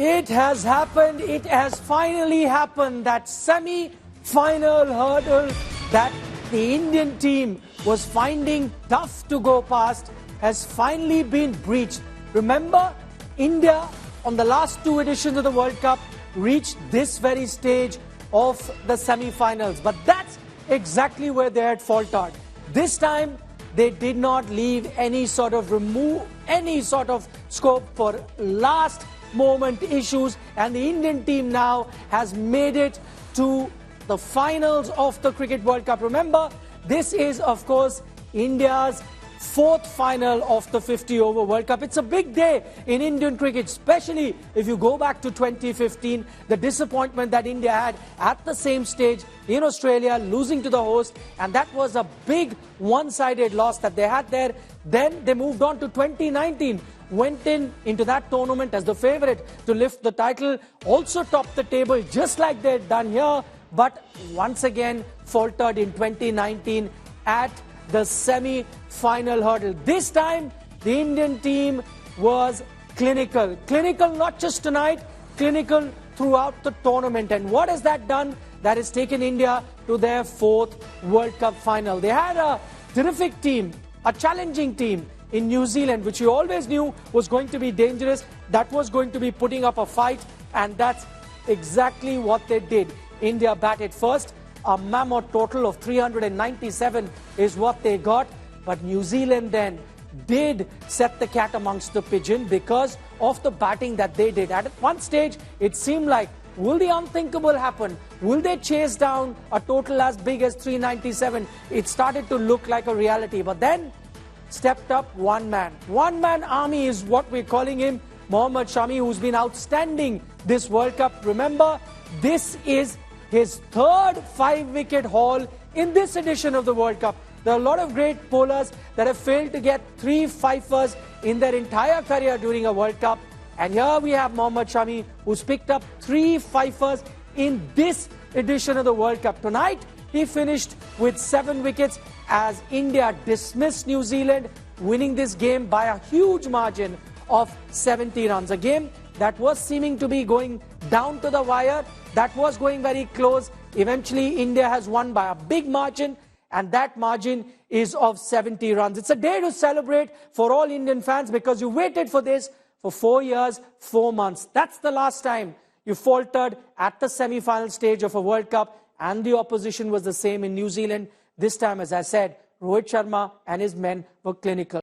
It has happened. It has finally happened. That semi-final hurdle that the Indian team was finding tough to go past has finally been breached. Remember, India on the last two editions of the World Cup reached this very stage of the semi-finals. But that's exactly where they had faltered. This time, they did not leave any sort of scope for last moment issues, and the Indian team now has made it to the finals of the Cricket World Cup. Remember, this is of course India's fourth final of the 50-over World Cup. It's a big day in Indian cricket, especially if you go back to 2015, the disappointment that India had at the same stage in Australia, losing to the host, and that was a big one-sided loss that they had there. Then they moved on to 2019, went into that tournament as the favourite to lift the title, also topped the table just like they had done here, but once again faltered in 2019 at the semi-final hurdle. This time, the Indian team was clinical. Clinical not just tonight, clinical throughout the tournament. And what has that done? That has taken India to their fourth World Cup final. They had a terrific team, a challenging team in New Zealand, which we always knew was going to be dangerous, that was going to be putting up a fight, and that's exactly what they did. India batted first. A mammoth total of 397 is what they got. But New Zealand then did set the cat amongst the pigeon because of the batting that they did. At one stage, it seemed like, will the unthinkable happen? Will they chase down a total as big as 397? It started to look like a reality. But then stepped up one man. One-man army is what we're calling him. Mohammed Shami, who's been outstanding this World Cup. Remember, this is his third five-wicket haul in this edition of the World Cup. There are a lot of great bowlers that have failed to get 3 fifers in their entire career during a World Cup. And here we have Mohammed Shami, who's picked up 3 fifers in this edition of the World Cup. Tonight, he finished with 7 wickets as India dismissed New Zealand, winning this game by a huge margin of 70 runs. A game that was seeming to be going down to the wire, that was going very close. Eventually, India has won by a big margin, and that margin is of 70 runs. It's a day to celebrate for all Indian fans because you waited for this for 4 years, 4 months. That's the last time you faltered at the semi-final stage of a World Cup, and the opposition was the same in New Zealand. This time, as I said, Rohit Sharma and his men were clinical.